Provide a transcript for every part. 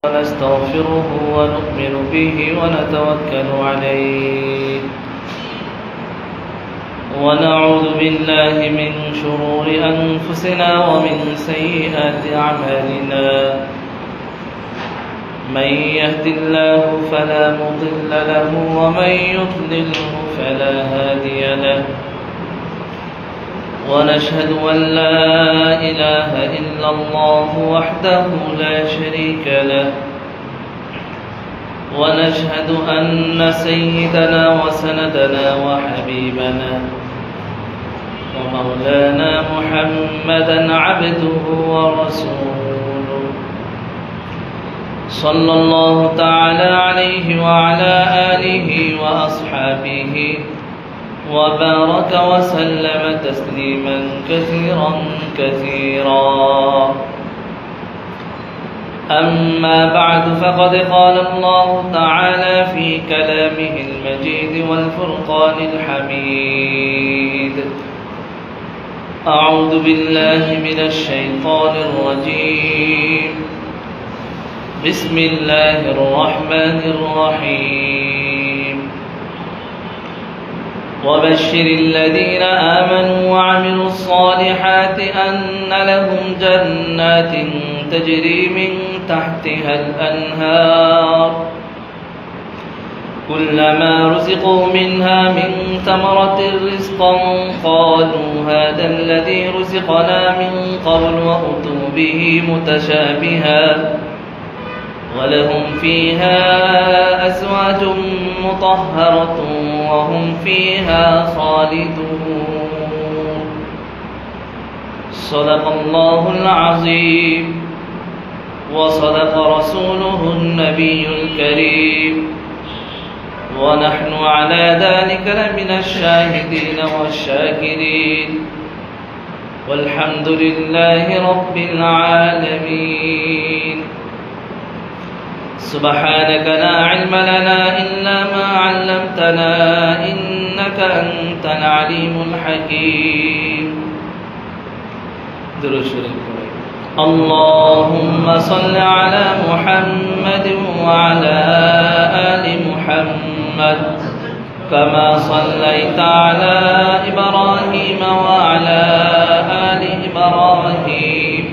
ونستغفره ونؤمن به ونتوكل عليه ونعوذ بالله من شرور أنفسنا ومن سيئات أعمالنا من يهد الله فلا مضل له ومن يضلله فلا هادي له ونشهد أن لا إله إلا الله وحده لا شريك له ونشهد أن سيدنا وسندنا وحبيبنا ومولانا محمدا عبده ورسوله صلى الله تعالى عليه وعلى آله وأصحابه وبارك وسلم تسليما كثيرا كثيرا. أما بعد فقد قال الله تعالى في كلامه المجيد والفرقان الحميد: أعوذ بالله من الشيطان الرجيم. بسم الله الرحمن الرحيم. وبشر الذين آمنوا وعملوا الصالحات أن لهم جنات تجري من تحتها الأنهار كلما رزقوا منها من ثمرة رزقا قالوا هذا الذي رزقنا من قبل وأتوا به متشابها ولهم فيها أزواج مطهرة وهم فيها خالدون. صدق الله العظيم وصدق رسوله النبي الكريم ونحن على ذلك لمن الشاهدين والشاكرين والحمد لله رب العالمين. سبحانك لا علم لنا إلا ما علمتنا إنك أنت العليم الحكيم. اللهم صل على محمد وعلى آل محمد كما صليت على إبراهيم وعلى آل إبراهيم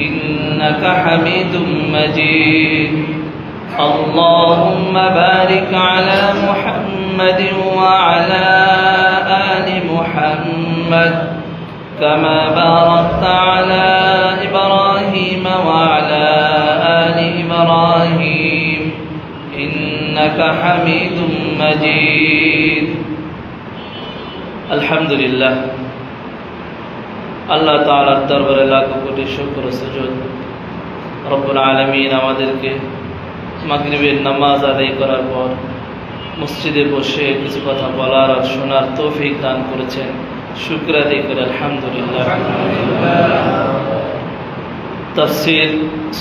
إنك حميد مجيد. اللهم بارك على محمد وعلى آل محمد كما باركت على إبراهيم وعلى آل إبراهيم إنك حميد مجيد. الحمد لله আল্লাহ তাআলার দরবারে লাখো কোটি শুকর ও সুজুদ। রব্বুল আলামিন আমাদেরকে মাগরিবের নামাজ আদায় করার পর মসজিদে বসে কিছু কথা বলার আর শোনার তৌফিক দান করেছেন। শুকর আদায় করে আলহামদুলিল্লাহ। তাফসীর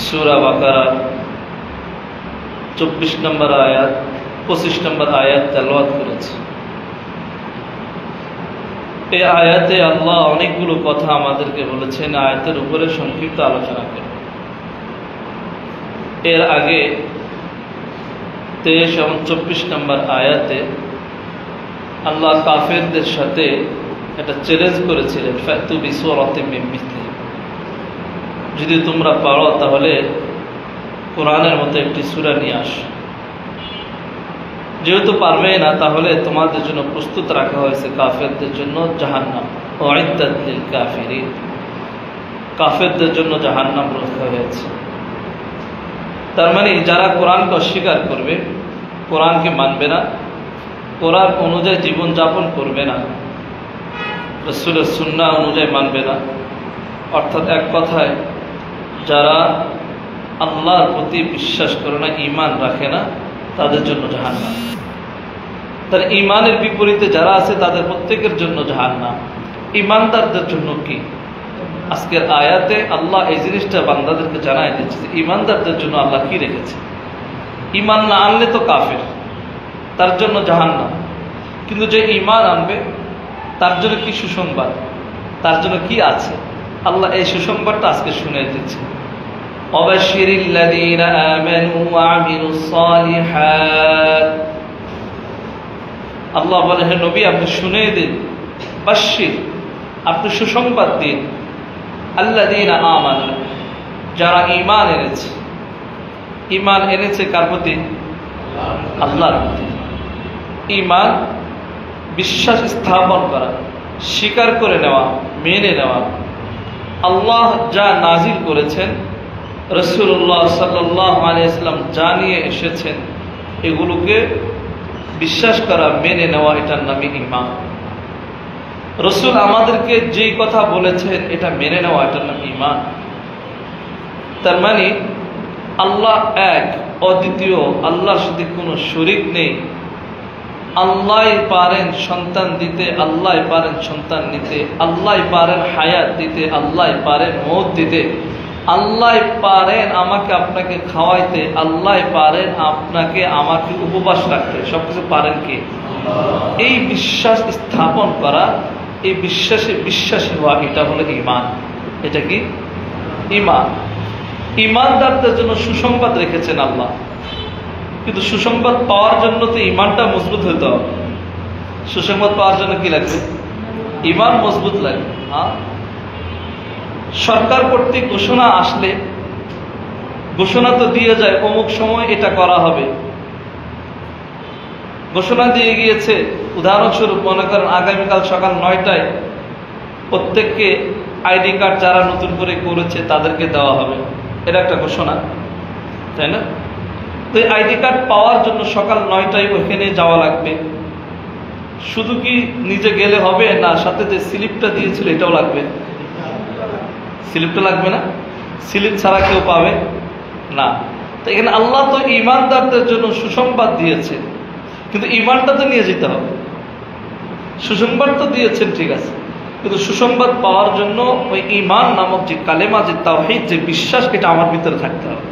সূরা বাকারা 24 নম্বর আয়াত 25 নম্বর আয়াত তেলাওয়াত করেছি। এই আয়াতে আল্লাহ অনেকগুলো কথা আমাদেরকে বলেছেন। আয়াতের উপরে সংক্ষিপ্ত আলোচনা করব। এর আগে 23 এবং 24 নম্বর আয়াতে আল্লাহ কাফেরদের সাথে একটা চ্যালেঞ্জ করেছিলেন, ফাতু বিসূরাতিন মিন মিসলিহি, যদি তোমরা পারো তাহলে কোরআনের মতো একটি সূরা নিয়ে আসো। যেহেতু পারবে না তাহলে তোমাদের জন্য প্রস্তুত রাখা হয়েছে কাফেরদের জন্য জাহান্নাম। উইদ্দাত লিল কাফিরিন, কাফেরদের জন্য জাহান্নাম রাখা হয়েছে। তার মানে যারা কোরআনকে অস্বীকার করবে, কোরআনকে মানবে না, কোরআন অনুযায়ী জীবনযাপন করবে না, রাসূলের সুন্নাহ অনুযায়ী মানবে না, অর্থাৎ এক কথায় যারা আল্লাহর প্রতি বিশ্বাস করে না, ঈমান রাখে না, তাদের জন্য জাহান্নাম। তার ঈমানের বিপরীতে যারা আছে তাদের প্রত্যেকের জন্য জাহান্নাম। ঈমানদারদের জন্য কি? আজকের আয়াতে আল্লাহ এই জিনিসটা বান্দাদেরকে জানায় দিচ্ছে যে ঈমানদারদের জন্য আল্লাহ কি রেখেছে। ঈমান না আনলে তো কাফের, তার জন্য জাহান্নাম। কিন্তু যে ঈমান আনবে তার জন্য কি সুসংবাদ, তার জন্য কি আছে, আল্লাহ এই সুসংবাদটা আজকে শুনে দিচ্ছে। ওয়াবাশশিরিল্লাযীনা আমানু ওয়া আমিলুস সালিহাত। আল্লাহ বলেন, হে নবী আপনি শুনিয়ে দিন, বাশশির আপনি সুসংবাদ দিন, আল্লাযীনা আমানু যারা ঈমান এনেছে। ঈমান এনেছে কার প্রতি? আল্লাহর প্রতি। ঈমান বিশ্বাস স্থাপন করা, স্বীকার করে নেওয়া, মেনে নেওয়া। আল্লাহ যা নাজিল করেছেন, রাসূলুল্লাহ সাল্লাল্লাহু আলাইহি ওয়াসাল্লাম যা নিয়ে এসেছেন, এগুলোকে বিশ্বাস করা, মেনে নেওয়া, এটার নামই ঈমান। রাসূল আমাদেরকে যেই কথা বলেছেন এটা মেনে নেওয়া, এটার নাম ঈমান। তার মানে আল্লাহ এক, অদ্বিতীয়, আল্লাহর সাথে কোনো শরীক নেই। আল্লাহই পারেন সন্তান দিতে, আল্লাহই পারেন সন্তান নিতে, আল্লাহই পারেন হায়াত দিতে, আল্লাহই পারেন মওত দিতে, আল্লাহই পারেন আমাকে আপনাকে খাওয়াইতে, আল্লাহই পারেন আপনাকে আমাকে উপবাস রাখতে। সবকিছু পারেন কে? এই বিশ্বাস স্থাপন করা, এই বিশ্বাসে বিশ্বাসী হওয়া, এটা হলো ঈমান। এটা কি? ঈমান। ঈমানদারদের জন্য সুসংবাদ রেখেছেন আল্লাহ, কিন্তু সুসংবাদ পাওয়ার জন্য তো ঈমানটা মজবুত হতে হবে। সুসংবাদ পাওয়ার জন্য কি লাগবে? ঈমান মজবুত লাগবে। সরকার কর্তৃক ঘোষণা আসলে ঘোষণা তো দিয়ে যায় অমুক সময় এটা করা হবে, ঘোষণা দিয়ে গিয়েছে। উদাহরণস্বরূপ মনে করেন আগামীকাল সকাল 9টায় প্রত্যেককে আইডি কার্ড যারা নতুন করে করেছে তাদেরকে দেওয়া হবে, এটা একটা ঘোষণা, তাই না? তো এই আইডি কার্ড পাওয়ার জন্য সকাল 9টায় ওইখানে যাওয়া লাগবে। শুধু কি নিজে গেলে হবে না, সাথে যে স্লিপটা দিয়েছিল এটাও লাগবে? স্লিপটা লাগবে না? স্লিপ ছাড়া কেউ পাবে না। তো এখানে আল্লাহ তো ঈমানদারদের জন্য সুসংবাদ দিয়েছে, কিন্তু ঈমানটা তো নিয়ে যেতে হবে। সুসংবাদ তো দিয়েছেন, ঠিক আছে, কিন্তু সুসংবাদ পাওয়ার জন্য ওই ঈমান নামক যে কালেমা, যে তাওহীদ, যে বিশ্বাস, এটা আমার ভিতরে থাকতে হবে।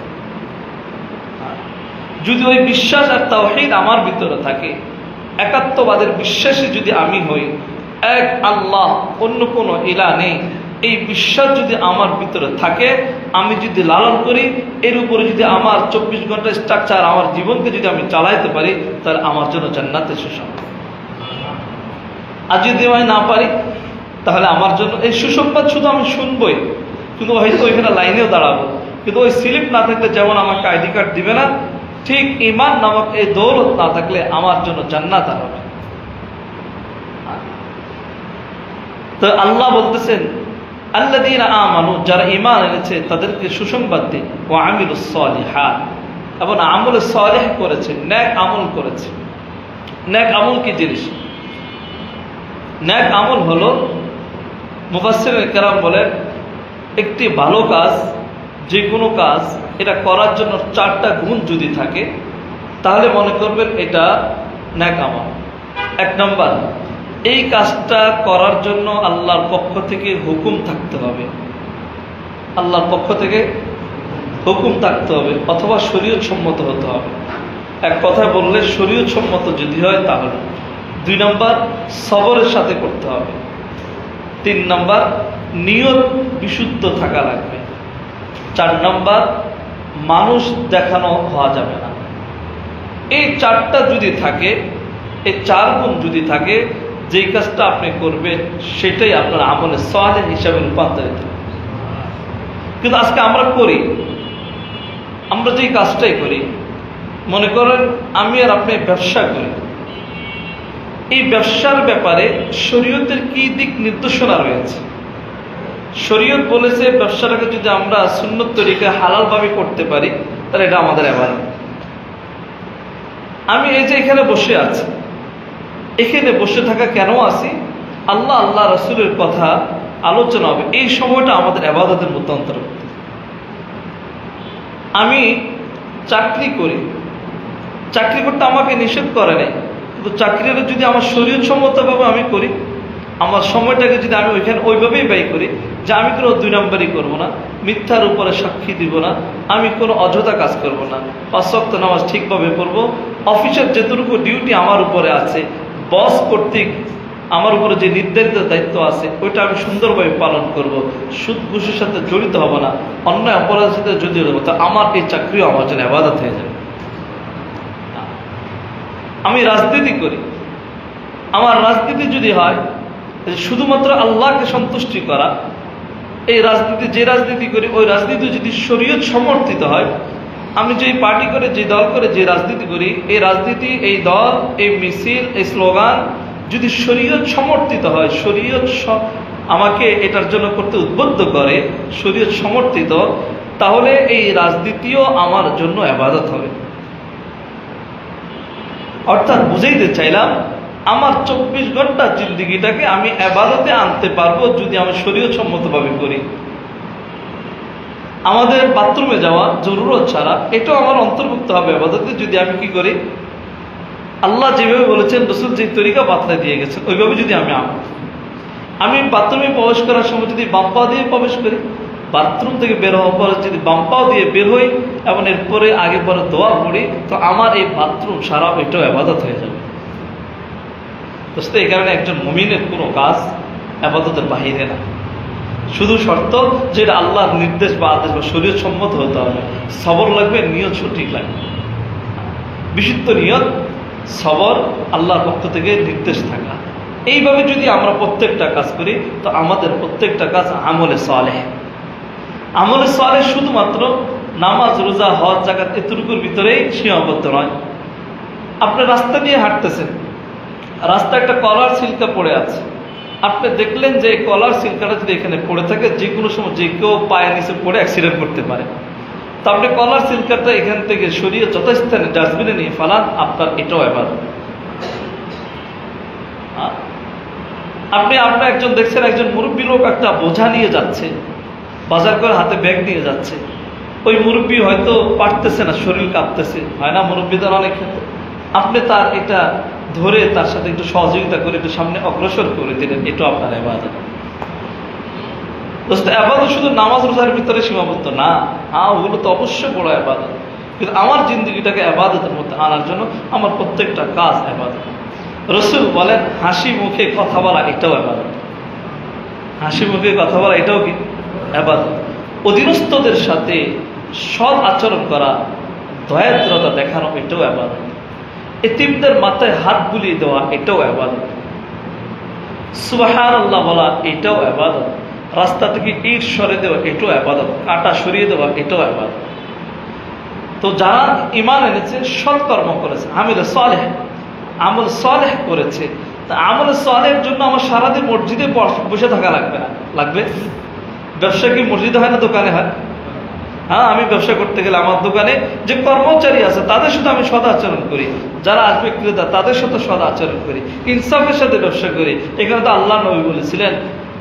যদি ওই বিশ্বাস আর তাওহীদ আমার ভিতরে থাকে, একাত্মবাদের বিশ্বাসী যদি আমি হই, এক আল্লাহ, অন্য কোনো ইলাহ নেই, এই বিশ্বাস যদি আমার ভিতরে থাকে, আমি যদি লালন করি, এর উপরে যদি আমার 24 ঘন্টা স্ট্রাকচার, আমার জীবনকে যদি আমি চালাইতে পারি, তাহলে আমার জন্য জান্নাতে সুসংবাদ। আর যদি আমি না পারি, তাহলে আমার জন্য এই সুসংবাদ শুধু আমি শুনবই, কিন্তু হয়তো ওইখানে লাইনেও দাঁড়াবো, কিন্তু ওই স্লিপ না থাকলে যেমন আমাকে আইডি কার্ড দিবে না, ঠিক ঈমান নামক এই দৌলত না থাকলে আমার জন্য জান্নাত আর হবে। তো আল্লাহ বলতেছেন, আল্লাযীনা আমানু যারা ঈমান এনেছে তাদেরকে সুসংবাদ দিন, ওয়া আমিলুস সালিহাত এবং আমলে সালেহ করেছে, নেক আমল করেছে। নেক আমল কি জিনিস? নেক আমল হলো, মুফাসসিরিন কেরাম বলেন, একটি ভালো কাজ, যে কোনো কাজ, এটা করার জন্য 4টা গুণ যদি থাকে তাহলে মনে করবেন এটা নেক আমল। 1 নম্বর, এই কাজটা করার জন্য আল্লাহর পক্ষ থেকে হুকুম থাকতে হবে, আল্লাহর পক্ষ থেকে হুকুম থাকতে হবে, অথবা শরীয়ত সম্মত হতে হবে। এক কথায় বললে শরীয়ত সম্মত যদি হয় তাহলে। 2 নম্বর, সবরের সাথে করতে হবে। 3 নম্বর, নিয়ত বিশুদ্ধ থাকা লাগবে। 4 নম্বর, মানুষ দেখানো হওয়া যাবে না। এই 4টা যদি থাকে, এই 4 গুণ যদি থাকে, যেই কাজটা আপনি করবেন সেটাই আপনার আমলে সালেহ হিসাবে রূপান্তরিত। কিন্তু আজকে আমরা করি, আমরা যেই কাজটাই করি, মনে করেন আমি আর আপনি ব্যবসা করি, এই ব্যবসার ব্যাপারে শরীয়তের কি দিক নির্দেশনা রয়েছে? শরীয়ত বলেছে ব্যবসাটাকে যদি আমরা সুন্নত তরিকায় হালালভাবে করতে পারি তাহলে এটা আমাদের ইবাদত। আমি এই যে এখানে বসে আছি, এখানে বসে থাকা কেন আছি? আল্লাহ রাসূলের কথা আলোচনা হবে, এই সময়টা আমাদের ইবাদতের মধ্যে অন্তর্ভুক্ত। আমি চাকরি করি, চাকরি করতে আমাকে নিষেধ করে নাই, কিন্তু চাকরিটা যদি আমার শরীয়ত সম্মতভাবে আমি করি, আমার সময়টাকে যদি আমি ওইখানে ওইভাবেই ব্যয় করি যে আমি কোনো 2 নম্বরই করবো না, মিথ্যার উপরে সাক্ষী দিব না, আমি কোনো অযথা কাজ করব না, 5 ওয়াক্ত নামাজ ঠিকভাবে পড়বো, অফিসের যেটুকু ডিউটি আমার উপরে আছে, বস কর্তৃক আমার উপরে যে নির্ধারিত দায়িত্ব আছে ওইটা আমি সুন্দরভাবে পালন করব, সুদ ঘুষের সাথে জড়িত হব না, অন্যায় অপরাধের সাথে জড়িত হবো, তা আমার এই চাকরিও আমার জন্য ইবাদত হয়ে যাবে। আমি রাজনীতি করি, আমার রাজনীতি যদি হয় শুধুমাত্র আল্লাহকে সন্তুষ্টি করা, এই রাজনীতি যে রাজনীতি করি ওই রাজনীতি যদি শরীয়ত সমর্থিত হয়, আমি যে পার্টি করে যে দল করে যে রাজনীতি করি, এই রাজনীতি এই দল এই মিছিল এই স্লোগান যদি শরীয়ত সমর্থিত হয়, শরীয়ত আমাকে এটার জন্য করতে উদ্বুদ্ধ করে, শরীয়ত সমর্থিত, তাহলে এই রাজনীতিও আমার জন্য ইবাদত হবে। অর্থাৎ বুঝাইতে চাইলাম আমার 24 ঘন্টা জিন্দেগিটাকে আমি ইবাদতে আনতে পারবো যদি আমি শরীয়ত সম্মতভাবে করি। আমাদের বাথরুমে যাওয়া জরুরত ছাড়া এটাও আমার অন্তর্ভুক্ত হবে ইবাদতে, যদি আমি কি করি আল্লাহ যেভাবে বলেছেন, রাসূল যে তরিকা বাতলায় দিয়ে গেছেন ওইভাবে যদি আমি বাথরুমে প্রবেশ করার সময় যদি বাম পা দিয়ে প্রবেশ করি, বাথরুম থেকে বের হওয়ার পরে যদি বাম পা দিয়ে বের হই এবং এরপরে আগে পরে দোয়া পড়ি, তো আমার এই বাথরুম সারা এটাও ইবাদত হয়ে যাবে। দোস্ত, এই কারণে একজন মুমিনের কোনো কাজ ইবাদতের বাহিরে না, শুধু শর্ত যে এটা আল্লাহর নির্দেশ বা আদেশ বা শরীয়ত সম্মত হতে হবে, সবর লাগবে, নিয়ত সঠিক লাগবে, বিশুদ্ধ নিয়ত, সবর, আল্লাহর পক্ষ থেকে নির্দেশ থাকা। এইভাবে যদি আমরা প্রত্যেকটা কাজ করি তো আমাদের প্রত্যেকটা কাজ আমলে সালেহ। আমলে সালেহ শুধুমাত্র নামাজ রোজা হজ যাকাত এতটুকুর ভিতরেই সীমাবদ্ধ নয়। আপনি রাস্তা দিয়ে হাঁটতেছেন, রাস্তা একটা কলার ছিলকা পড়ে আছে, আপনি দেখলেন যে এই কলার ছিলকাটা যদি এখানে পড়ে থাকে যে কোনো সময় যে কেউ পায়ের নিচে পড়ে অ্যাক্সিডেন্ট করতে পারে, তো আপনি কলার ছিলকাটা এখান থেকে সরিয়ে যথাস্থানে ডাস্টবিনে নিয়ে ফেলান, আপনার এটাও ইবাদত। আপনি একজন দেখছেন একজন মুরব্বী লোক একটা বোঝা নিয়ে যাচ্ছে, বাজার করে হাতে ব্যাগ নিয়ে যাচ্ছে, ওই মুরব্বী হয়তো পারতেছে না, শরীর কাঁপতেছে, হয় না মুরব্বীদের অনেক ক্ষেত্রে, আপনি তার এটা ধরে তার সাথে একটু সহযোগিতা করে একটু সামনে অগ্রসর করে দিলেন, এটাও আপনার ইবাদত। দোস্ত, ইবাদত শুধু নামাজ রোজার ভিতরে সীমাবদ্ধ না, ওগুলো তো অবশ্যই বড় ইবাদত, কিন্তু আমার জিন্দগিটাকে ইবাদতের মধ্যে আনার জন্য আমার প্রত্যেকটা কাজ ইবাদত। রাসূল বলেন হাসি মুখে কথা বলা এটাও ইবাদত, হাসি মুখে কথা বলা এটাও কি ইবাদত। অধীনস্থদের সাথে সৎ আচরণ করা, দয়াদ্রতা দেখানো এটাও ইবাদত। এতিমদের মাথায় হাত বুলিয়ে দেওয়া এটাও ইবাদত। সুবহানাল্লাহ বলা এটাও ইবাদত। রাস্তা থেকে ইট সরিয়ে দেওয়া এটাও ইবাদত, কাঁটা সরিয়ে দেওয়া এটাও ইবাদত। তো যারা ঈমান এনেছে, সৎকর্ম করেছে, আমিলে সালেহ, আমল সালেহ করেছে, তা আমল সালেহের জন্য আমার সারাদিন মসজিদে বসে থাকা লাগবে না। লাগবে? ব্যবসা কি মসজিদে হয় না দোকানে হয়? আমি ব্যবসা করতে গেলে আমার দোকানে যে কর্মচারী আছে তাদের সাথে আমি সদা আচরণ করি, যারা আসবে ক্রেতা তাদের সাথে সদা আচরণ করি, ইনসাফের সাথে ব্যবসা করি। এখানে তো আল্লাহ নবী বলেছিলেন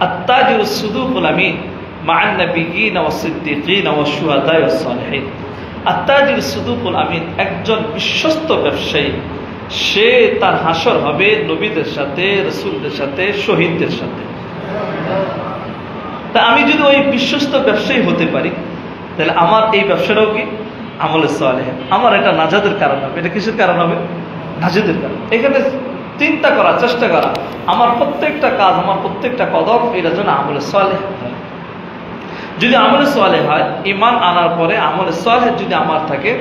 আত-তাজিরুস সুদুকুল আমিন মা'আন নাবিয়্যিন ওয়াস সিদ্দীকিন ওয়াস শুহাদা ওয়াস সালিহিন। আত-তাজিরুস সুদুকুল আমিন, একজন বিশ্বস্ত ব্যবসায়ী, সে তার হাসর হবে নবীদের সাথে, রাসূলদের সাথে, শহীদদের সাথে। তা আমি যদি ওই বিশ্বস্ত ব্যবসায়ী হতে পারি, তাহলে আমার এই ব্যবসাটাও কি আমলে সালেহ, আমার এটা নাজাতের কারণ হবে। এটা কিসের কারণ হবে? নাজাতের কারণ। এখানে চিন্তা করা, চেষ্টা করা, আমার প্রত্যেকটা কাজ, আমার প্রত্যেকটা কদম এটা যেন আমলে সালেহ হয়। যদি আমলে সালেহ হয়, ঈমান আনার পরে আমলে সালেহ যদি আমার থাকে,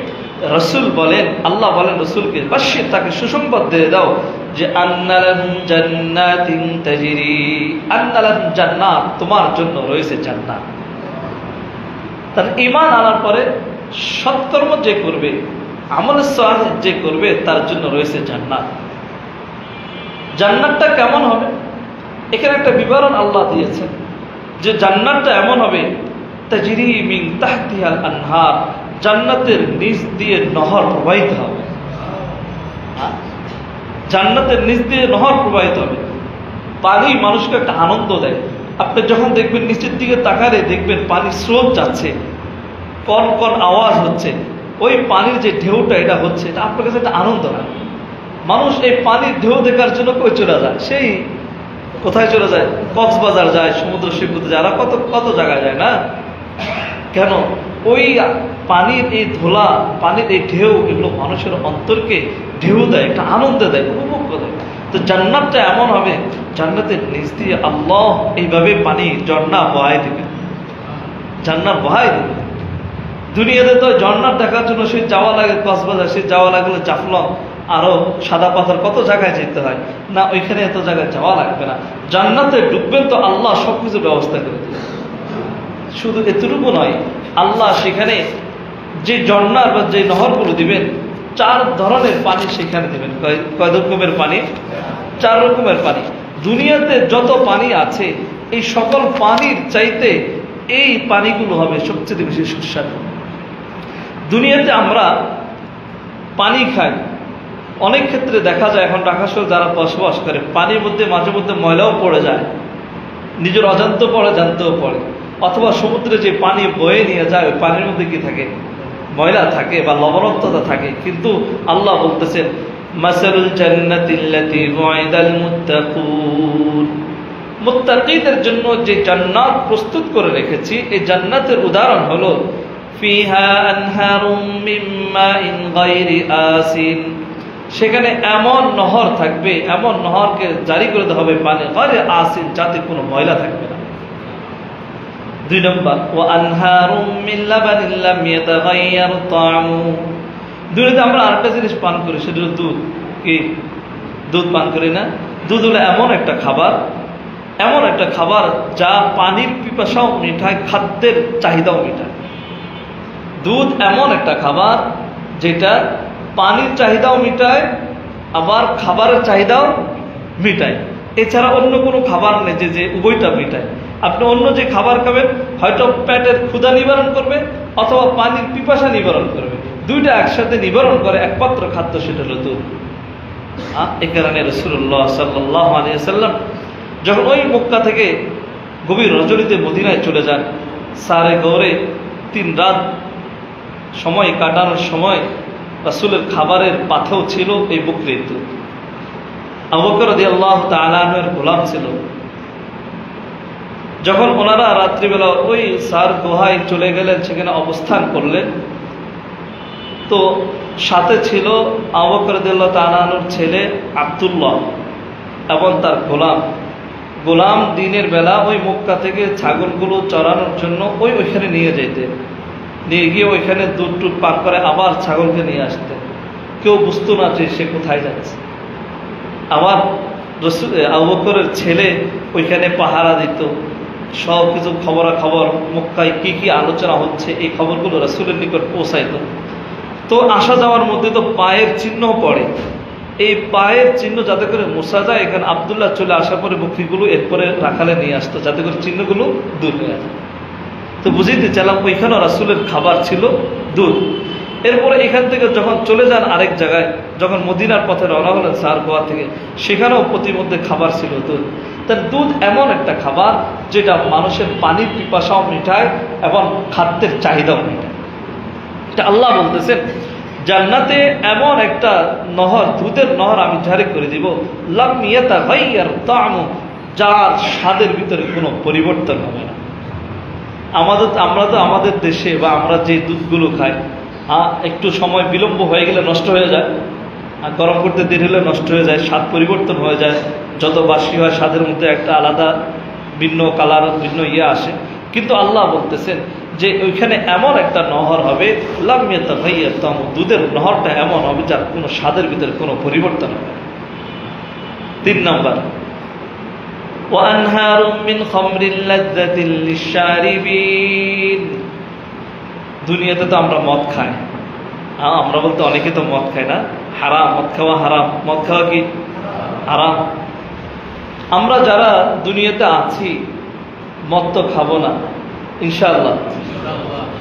রাসূল বলেন, আল্লাহ বলেন রাসূলকে বাশশির, তাকে সুসংবাদ দিয়ে দাও যে আন্না লাহুম জান্নাতিন তাজরি, আন্না লাহুম জান্নাত, তোমার জন্য রয়েছে জান্নাত। তার ঈমান আনার পরে সৎকর্ম যে করবে, আমল সালেহ যে করবে, তার জন্য রয়েছে জান্নাত। জান্নাতটা কেমন হবে? এখানে একটা বিবরণ আল্লাহ দিয়েছেন যে জান্নাতটা এমন হবে তাজরি মিন তাহতিহাল আনহার, জান্নাতের নিচ দিয়ে নহর প্রবাহিত হবে। জান্নাতের নিচ দিয়ে নহর প্রবাহিত হবে। পানি মানুষকে একটা আনন্দ দেয়। আপনি যখন দেখবেন নিচের দিকে তাকালে দেখবেন পানির স্রোত যাচ্ছে, কন কন আওয়াজ হচ্ছে, ওই পানির যে ঢেউটা এটা হচ্ছে, এটা আপনার কাছে একটা আনন্দ হয়। মানুষ এই পানির ঢেউ দেখার জন্য কই চলে যায়, সেই কোথায় চলে যায়, কক্সবাজার যায়, সমুদ্র সৈকতে যায়, কত কত জায়গায় যায় না কেন? ওই পানির এই ধোলা, পানির এই ঢেউ, এগুলো মানুষের অন্তরকে ঢেউ দেয়, একটা আনন্দ দেয়, উপভোগ দেয়। তো জান্নাতটা এমন হবে জান্নাতের নিচ দিয়ে আল্লাহ এইভাবে পানি ঝর্ণা বহায় দিবে, ঝর্ণা বহায় দিবে। দুনিয়াতে তো ঝর্ণা দেখার জন্য সে যাওয়া লাগে কক্সবাজার, সে যাওয়া লাগলে জাফলং, আরো সাদা পাথর, কত জায়গায় যেতে হয় না, ওইখানে এত জায়গায় যাওয়া লাগবে না। জান্নাতে ঢুকবেন তো আল্লাহ সবকিছু ব্যবস্থা করে দেবে। শুধু এতটুকু নয়, আল্লাহ সেখানে যে ঝর্ণার বা যে নহরগুলো দিবেন, 4 ধরনের পানি সেখানে দিবেন। কয় রকমের পানি? 4 রকমের পানি। দুনিয়াতে যত পানি আছে এই সকল পানির চাইতে এই পানিগুলো হবে সবচেয়ে বেশি সুস্বাদু। দুনিয়াতে আমরা পানি খাই, অনেক ক্ষেত্রে দেখা যায় এখন ঢাকা শহরে যারা বসবাস করে, পানির মধ্যে মাঝে মধ্যে ময়লাও পড়ে যায়, নিজের অজান্ত পড়ে, জানতেও পড়ে। অথবা সমুদ্রে যে পানি বয়ে নিয়ে যায়, ওই পানির মধ্যে কি থাকে? ময়লা থাকে বা লবণাক্ততা থাকে। কিন্তু আল্লাহ বলতেছেন মাসালুল জান্নাতিল্লাতী ওয়াইদাল মুত্তাকুন, মুত্তাকীদের জন্য যে জান্নাত প্রস্তুত করে রেখেছি, এই জান্নাতের উদাহরণ হলো ফিহা আনহারুম মিন মাইন গায়রি আসিন, সেখানে এমন নহর থাকবে, এমন নহরকে জারি করে দেওয়া হবে পানি গায়রি আসিন, যাতে কোনো ময়লা থাকবে না। 2 নম্বর ওয়া আনহারুম মিন লাবানিন লাম ইয়াতাগায়্যার তা'মু, দুনিয়াতে আমরা আরেকটা জিনিস পান করি, সেটা হলো দুধ। কি দুধ পান করি না? দুধ হলো এমন একটা খাবার, এমন একটা খাবার যা পানির পিপাসাও মিটায়, খাদ্যের চাহিদাও মিটায়। দুধ এমন একটা খাবার যেটা পানির চাহিদাও মিটায়, আবার খাবারের চাহিদাও মিটায়। এছাড়া অন্য কোনো খাবার নেই যে উভয়টা মিটায়। আপনি অন্য যে খাবার খাবেন হয়তো পেটের ক্ষুধা নিবারণ করবে অথবা পানির পিপাসা নিবারণ করবে, দুইটা একসাথে নিবারণ করে একমাত্র খাদ্য, সেটা হলো দুধ। এই কারণে রাসূলুল্লাহ সাল্লাল্লাহু আলাইহি ওয়াসাল্লাম যখন ওই মক্কা থেকে গভীর রজনীতে মদিনায় চলে যান, সারে গৌরে 3 রাত সময় কাটানোর সময় রাসূলের খাবারের পাথেও ছিল এই বকরির দুধ। আবু বকর রাদিয়াল্লাহু তাআলা আনহুর গোলাম ছিল। যখন ওনারা রাত্রিবেলা ওই সার গুহায় চলে গেলেন, সেখানে অবস্থান করলেন, তো সাথে ছিল আবু বকর রাদিয়াল্লাহু তাআলা আনহুর ছেলে আব্দুল্লাহ এবং তার গোলাম দিনের বেলা ওই মক্কা থেকে ছাগলগুলো চড়ানোর জন্য ওইখানে নিয়ে যেতেন, নিয়ে গিয়ে ওইখানে দুধ টুধ পান করে আবার ছাগলকে নিয়ে আসতেন। কেউ বুঝতো না যে সে কোথায় যাচ্ছে। আবার আবু বকরের ছেলে ওইখানে পাহারা দিত, সব কিছু খবরাখবর, মক্কায় কি কি আলোচনা হচ্ছে এই খবরগুলো রাসূলের নিকট পৌঁছাইত। তো আসা যাওয়ার মধ্যে তো পায়ের চিহ্ন পড়ে, এই পায়ের চিহ্ন যাতে করে মোছা যায়, এখানে আব্দুল্লাহ চলে আসার পরে বকরিগুলো এরপরে রাখালে নিয়ে আসতো যাতে করে চিহ্নগুলো দূর হয়ে যায়। তো বুঝিতে চাইলাম ওইখানেও রাসূলের খাবার ছিল দুধ। এরপরে এখান থেকে যখন চলে যান আরেক জায়গায়, যখন মদিনার পথে রওনা হলেন সার গোয়া থেকে, সেখানেও প্রতিমধ্যে খাবার ছিল দুধ। তার দুধ এমন একটা খাবার যেটা মানুষের পানির পিপাসাও মিটায় এবং খাদ্যের চাহিদাও মিটায়। এটা আল্লাহ বলতেছেন জান্নাতে এমন একটা নহর, দুধের নহর আমি জারি করে দিব, লাম ইয়াতাগায়্যার তা'মু, যার স্বাদের ভিতরে কোনো পরিবর্তন হবে না। আমরা তো আমাদের দেশে বা আমরা যে দুধগুলো খাই, একটু সময় বিলম্ব হয়ে গেলে নষ্ট হয়ে যায়, আর গরম করতে দেরি হলে নষ্ট হয়ে যায়, স্বাদ পরিবর্তন হয়ে যায়, যত বাসি হয় স্বাদের মধ্যে একটা আলাদা ভিন্ন কালার, ভিন্ন আসে। কিন্তু আল্লাহ বলতেছেন যে ওইখানে এমন একটা নহর হবে, লাম ইয়াতাগায়্যার তা'মু, দুধের নহরটা এমন হবে যার কোনো স্বাদের ভিতরে কোনো পরিবর্তন হবে না। 3 নম্বর ওয়ানহারুম মিন খামরিল লাযযাতিল লিশশারিবিন, দুনিয়াতে তো আমরা মদ খাই, আমরা বলতে অনেকে তো মদ খায় না, হারাম, মদ খাওয়া হারাম। মদ খাওয়া কি হারাম? আমরা যারা দুনিয়াতে আছি মদ তো খাবো না ইনশাআল্লাহ।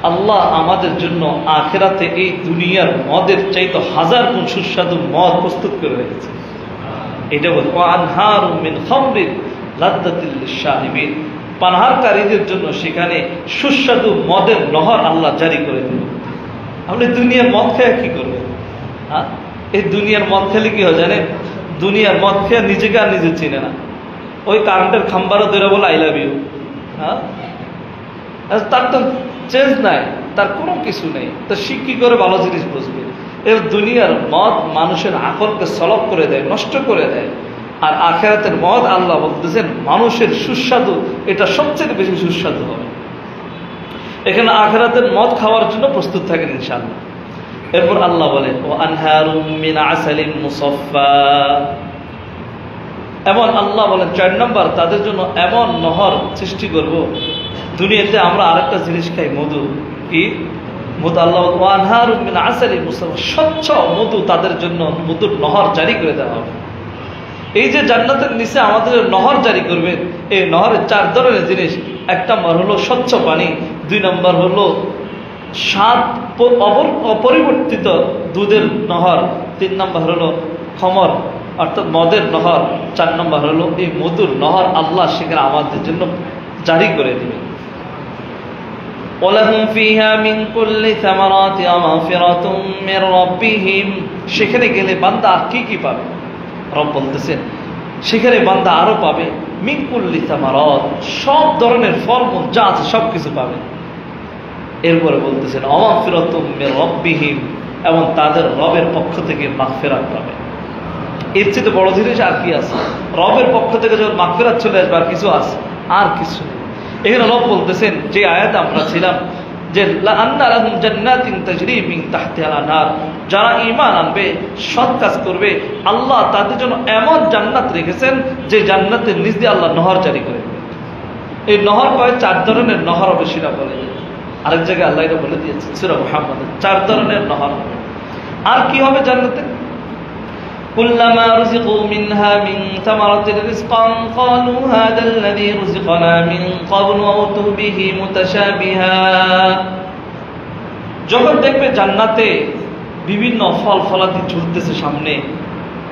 আল্লাহ আমাদের জন্য আখিরাতে এই দুনিয়ার মদের চাইতে 1000 গুণ সুস্বাদু মদ প্রস্তুত করে রেখেছে। এটা বল ওয়ানহারুম মিন খামরিল লাযযাতিল লিশশারিবিন, পানহারকারীদের জন্য সেখানে সুস্বাদু মদের নহর আল্লাহ জারি করে দিল। আপনি দুনিয়ার মদ খেয়ে কি করবেন? এই দুনিয়ার মদ খেলে কি হয় জানেন? দুনিয়ার মদ খেয়ে নিজেকে আর নিজে চিনে না, ওই কারেন্টের খাম্বারও ধরে বলে আই লাভ ইউ। তার তো চেঞ্জ নাই, তার কোনো কিছু নেই, তো সে কি করে ভালো জিনিস বুঝবে? এর দুনিয়ার মদ মানুষের আকলকে সলব করে দেয়, নষ্ট করে দেয়। আর আখিরাতের মদ আল্লাহ বলতেছেন মানুষের সুস্বাদু এটা সবচেয়ে বেশি সুস্বাদু হবে। এখানে আখিরাতের মদ খাওয়ার জন্য প্রস্তুত থাকেন ইনশাআল্লাহ। এরপর আল্লাহ বলে ও আনহারুম মিন আসালিন মুসাফফা, এমন আল্লাহ বলেন 4 নম্বর তাদের জন্য এমন নহর সৃষ্টি করব। দুনিয়াতে আমরা আরেকটা জিনিস খাই, মধু। কি মধু? আল্লাহ ওয়া আনহারুম মিন আসালিন মুসাফফা, স্বচ্ছ মধু তাদের জন্য মধুর নহর জারি করে দেওয়া হবে। এই যে জান্নাতের নিচে আমাদের নহর জারি করবে, এই নহরের 4 ধরনের জিনিস। 1 নম্বর হলো স্বচ্ছ পানি, 2 নম্বর হলো স্বাদ অপরিবর্তিত দুধের নহর, 3 নম্বর হলো খমর অর্থাৎ মদের নহর, 4 নম্বর হলো এই মধুর নহর আল্লাহ সেখানে আমাদের জন্য জারি করে দিবেন। ওয়ালাহুম ফিহা মিন কুল্লি থামারাতি মাগফিরাতুম মির রাব্বিহিম, সেখানে গেলে বান্দা কি কি পাবে? রব বলতেছেন সেখানে বান্দা আরো পাবে মিন কুল্লি থামারাত, সব ধরনের ফলমূল যা আছে সবকিছু পাবে। এরপরে বলতেছেন মাগফিরাতুম মির রাব্বিহিম, এবং তাদের রবের পক্ষ থেকে মাগফিরাত পাবে। এর চেয়ে বড় জিনিস আর কি আছে? রবের পক্ষ থেকে যখন মাগফিরাত চলে আসবে আর কিছু আছে? আর কিছু নেই। এখানে রব বলতেছেন যে আয়াতে আমরা ছিলাম যে লাআন্না লাহুম জান্নাতিন তাজরি মিন তাহতিহাল আনহার, যারা ঈমান আনবে সৎ কাজ করবে আল্লাহ তাদের জন্য এমন জান্নাত রেখেছেন যে জান্নাতের নিচ দিয়ে আল্লাহ নহর জারি করে দেবে। এই নহর কয় 4 ধরনের নহর হবে, সেটা বলে আরেক জায়গায় আল্লাহ এটা বলে দিয়েছে সূরা মুহাম্মদ, 4 ধরনের নহর হবে। আর কি হবে জান্নাতে? কুল্লামা রুজিকু মিনহা মিন থামারাতির রিজকান ক্বালু হাদাল্লাযী রুজিকনা মিন ক্বাবলু ওয়া উতু বিহি মুতাশাবিহা, যখন দেখবে জান্নাতে বিভিন্ন ফল ফলাদি ঝুলতেছে সামনে,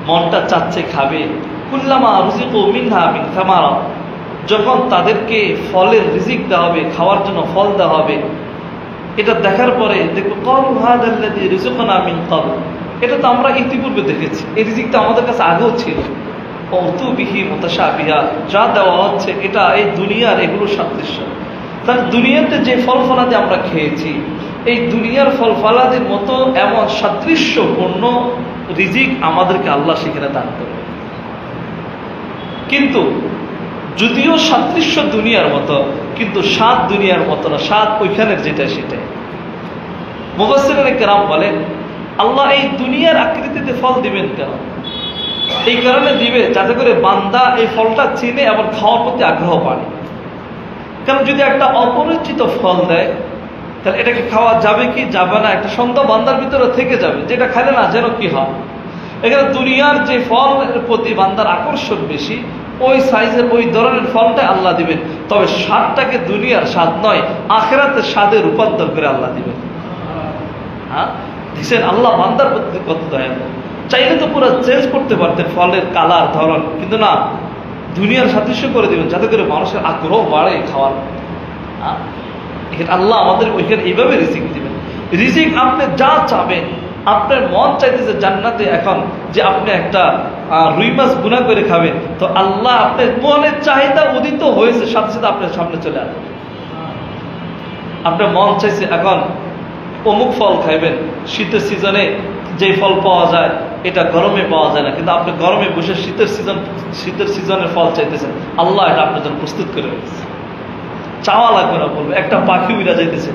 মনটা চাচ্ছে খাবে। কুল্লামা রুজিকু মিনহা মিন থামারাত, যখন তাদেরকে ফলের রিজিক দেওয়া হবে, খাওয়ার জন্য ফল দেওয়া হবে, এটা দেখার পরে দেখবো ক্বালু হাদাল্লাযী রুজিকনা মিন ক্বাবলু, এটা তো আমরা ইতিপূর্বে দেখেছি, এই রিজিকটা আমাদের কাছে আগেও ছিল। উতু বিহি মুতাশাবিহা, যা দেওয়া হচ্ছে এটা এই দুনিয়ার এগুলো সাদৃশ্য। তাহলে দুনিয়াতে যে ফল ফলাদি আমরা খেয়েছি, এই দুনিয়ার ফল ফলাদির মতো এমন সাদৃশ্যপূর্ণ রিজিক আমাদেরকে আল্লাহ সেখানে দান করবে। কিন্তু যদিও সাদৃশ্য দুনিয়ার মতো, কিন্তু স্বাদ দুনিয়ার মতো না, স্বাদ ওইখানের যেটা সেটাই। মুফাসসিরিনে কেরাম বলেন আল্লাহ এই দুনিয়ার আকৃতিতে ফল দিবেন কেন? এই কারণে দিবে যাতে করে বান্দা এই ফলটা চিনে এবং খাওয়ার প্রতি আগ্রহ পায়। কারণ যদি একটা অপরিচিত ফল দেয় তাহলে এটাকে খাওয়া যাবে কি যাবে না, একটা সন্দেহ বান্দার ভিতরে থেকে যাবে, যেটা খাইলে না যেন কি হয়। এখানে দুনিয়ার যে ফলের প্রতি বান্দার আকর্ষণ বেশি, ওই সাইজের ওই ধরনের ফলটাই আল্লাহ দিবেন। তবে স্বাদটাকে দুনিয়ার স্বাদ নয়, আখিরাতের স্বাদে রূপান্তর করে আল্লাহ দিবেন। হ্যাঁ, দেখছেন আল্লাহ বান্দার প্রতি কত দয়া। চাইলে তো পুরো চেঞ্জ করতে পারতেন ফলের কালার ধরন, কিন্তু না, দুনিয়ার সাদৃশ্য করে দিবেন যাতে করে মানুষের আগ্রহ বাড়ে খাওয়ার। এখানে আল্লাহ আমাদের ওইখানে এইভাবে রিজিক দিবেন। রিজিক আপনি যা চাবেন, আপনার মন চাইতেছে জান্নাতে এখন যে আপনি একটা রুই মাছ গুনা করে খাবেন, তো আল্লাহ আপনার মনের চাহিদা উদিত হয়েছে সাথে সাথে আপনার সামনে চলে আসবে। আপনার মন চাইছে এখন অমুক ফল খাইবেন, শীতের সিজনে যে ফল পাওয়া যায় এটা গরমে পাওয়া যায় না, কিন্তু আপনি গরমে বসে শীতের সিজনের ফল চাইতেছেন, আল্লাহ এটা আপনার জন্য প্রস্তুত করে রেখেছে। চাওয়া লাগবে না, বলবে একটা পাখি উড়া যাইতেছে,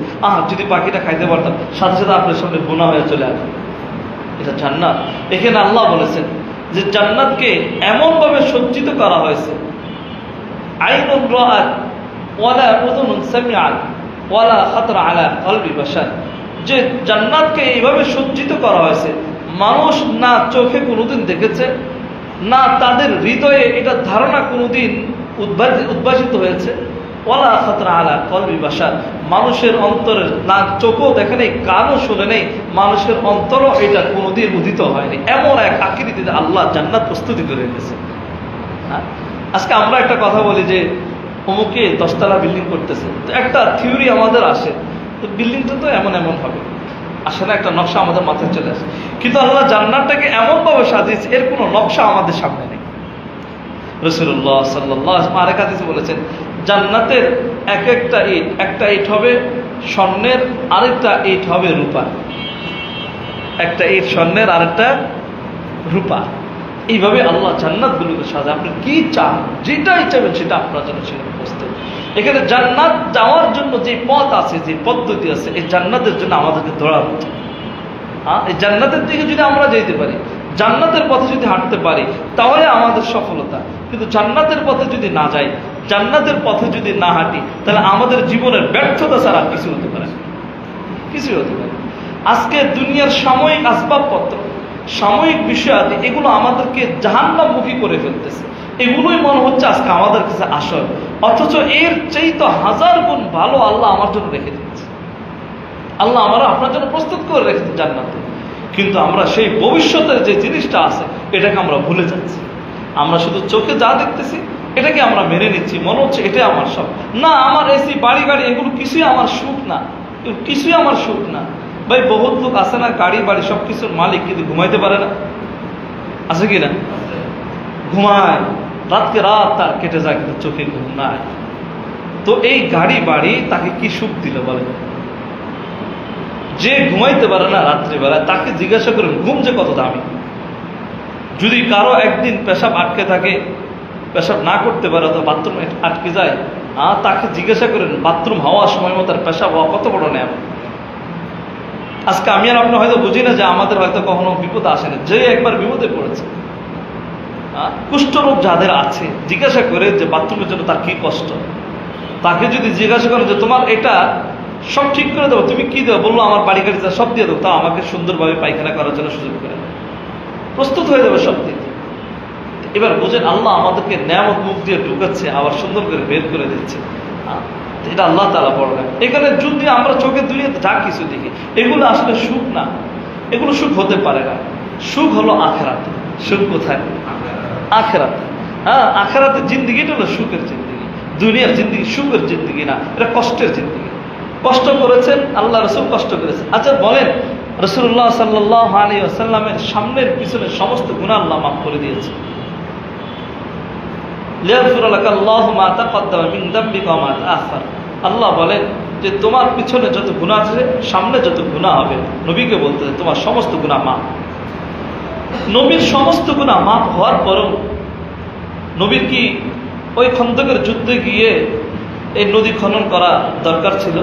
যদি পাখিটা খাইতে পারতাম, সাথে সাথে আপনার সামনে বোনা হয়ে চলে আসবে। এটা জান্নাত। এখানে আল্লাহ বলেছেন যে জান্নাতকে এমন ভাবে সজ্জিত করা হয়েছে, আইনুন রাআত ওয়ালা উযুনুন সামিআত ওয়ালা খাতরা আলা কলবি বাশার, যে জান্নাতকে এইভাবে সজ্জিত করা হয়েছে মানুষ না চোখে কোনোদিন দেখেছে, না তাদের হৃদয়ে এটা ধারণা কোনোদিন উদ্ভাসিত হয়েছে। ওয়ালা খাতরা আলা কলবি বাশার, মানুষের অন্তরের না চোখও দেখে নেই, কানও শুনে নেই, মানুষের অন্তরও এটা কোনোদিন উদিত হয়নি। এমন এক আকৃতিতে আল্লাহ জান্নাত প্রস্তুতি করে রেখেছে। আজকে আমরা একটা কথা বলি যে অমুকে 10 তলা বিল্ডিং করতেছে, তো একটা থিওরি আমাদের আসে, তো বিল্ডিংটা তো এমন এমন হবে, আসলে একটা নকশা আমাদের মাথায় চলে আসে। কিন্তু আল্লাহ জান্নাতটাকে এমনভাবে সাজিয়েছে এর কোনো নকশা আমাদের সামনে নেই। রাসূলুল্লাহ সাল্লাল্লাহু আলাইহি ওয়াসাল্লাম আরেক হাদিসে বলেছেন জান্নাতের একটা ইট হবে স্বর্ণের, আরেকটা ইট হবে রূপা। একটা ইট স্বর্ণের, আরেকটা রূপা। এইভাবে আল্লাহ জান্নাতগুলোকে সাজায়। আপনি কি চান, যেটাই চাইবেন সেটা আপনার জন্য সেখানে প্রস্তুত। এখানে জান্নাত যাওয়ার জন্য যে পথ আছে, যে পদ্ধতি আছে, এই জান্নাতের জন্য আমাদেরকে দৌড়াতে হবে। এই জান্নাতের দিকে যদি আমরা যেতে পারি, জান্নাতের পথে যদি হাঁটতে পারি, তাহলে আমাদের সফলতা। কিন্তু জান্নাতের পথে যদি না যাই, জান্নাতের পথে যদি না হাঁটি, তাহলে আমাদের জীবনের ব্যর্থতা ছাড়া কিছু হতে পারে, কিছুই হতে পারে। আজকে দুনিয়ার সাময়িক আসবাবপত্র, সাময়িক বিষয়াদি, এগুলো আমাদেরকে জাহান্নামমুখী করে ফেলতেছে। এগুলোই মনে হচ্ছে আজকে আমাদের কাছে আসল, অথচ এর চাইতে 1000 গুণ ভালো আল্লাহ আমার জন্য রেখে দিচ্ছে। আল্লাহ আমরা আপনার জন্য প্রস্তুত করে রেখেছে জান্নাতে। কিন্তু আমরা সেই ভবিষ্যতের যে জিনিসটা আছে, এটাকে আমরা ভুলে যাচ্ছি। আমরা শুধু চোখে যা দেখতেছি এটাকে আমরা মেনে নিচ্ছি, মনে হচ্ছে এটাই আমার সব। না, আমার এসি, বাড়ি গাড়ি, এগুলো কিছুই আমার সুখ না, কিছুই আমার সুখ না। ভাই, বহুত লোক আছে না, গাড়ি বাড়ি সবকিছুর মালিক, কিন্তু ঘুমাইতে পারে না, আছে কি না? ঘুমায়, রাতকে রাত তার কেটে যায়, কিন্তু চোখে ঘুম নাই। তো এই গাড়ি বাড়ি তাকে কি সুখ দিল বলে? যে ঘুমাইতে পারে না রাত্রিবেলায়, তাকে জিজ্ঞাসা করেন ঘুম যে কত দামি। যদি কারো একদিন পেশাব আটকে থাকে, পেশাব না করতে পারে, তো বাথরুম আটকে যায়, তাকে জিজ্ঞাসা করেন বাথরুম হওয়ার সময় মতো তার পেশাব হওয়া কত বড় নেয়। আজকে আমি আর আপনি হয়তো বুঝি না যে আমাদের হয়তো কখনো বিপদ আসে না। যে একবার বিপদে পড়েছে, কুষ্ঠরোগ যাদের আছে, জিজ্ঞাসা করে যে বাথরুমের জন্য তার কি কষ্ট। তাকে যদি জিজ্ঞাসা করেন যে তোমার এটা সব ঠিক করে দেবো, তুমি কি দেবো? বললো আমার বাড়ি গাড়ি সব দিয়ে দেবো, তাও আমাকে সুন্দরভাবে পায়খানা করার জন্য সুযোগ করে প্রস্তুত হয়ে যাবে সব দিতে। এবার বুঝেন, আল্লাহ আমাদেরকে নেয়ামত মুখ দিয়ে ঢুকাচ্ছে, আবার সুন্দর করে বের করে দিচ্ছে। এটা আল্লাহ তাআলা বড় না। এখানে যদি আমরা চোখের দুনিয়াতে যা কিছু দেখি, এগুলো আসলে সুখ না, এগুলো সুখ হতে পারে না। সুখ হলো আখিরাতে। সুখ কোথায়? আখিরাতে। আখিরাতের জিন্দেগিটা হলো সুখের জিন্দেগি। দুনিয়ার জিন্দেগি সুখের জিন্দেগি না, এটা কষ্টের জিন্দেগি। কষ্ট করেছেন, আল্লাহ রাসূল কষ্ট করেছেন। আচ্ছা বলেন, রাসূলুল্লাহ সাল্লাল্লাহু আলাইহি ওয়াসাল্লামের সামনের পিছনে সমস্ত গুনাহ আল্লাহ মাফ করে দিয়েছে। আল্লাহ বলেন যে তোমার পিছনে যত গুনাহ আছে, সামনে যত গুনাহ হবে, নবীকে বলতে তোমার সমস্ত গুনাহ মাফ। নবীর সমস্ত গুনাহ মাফ হওয়ার পরেও নবীর কি ওই খন্দকের যুদ্ধে গিয়ে এই নদী খনন করা দরকার ছিল?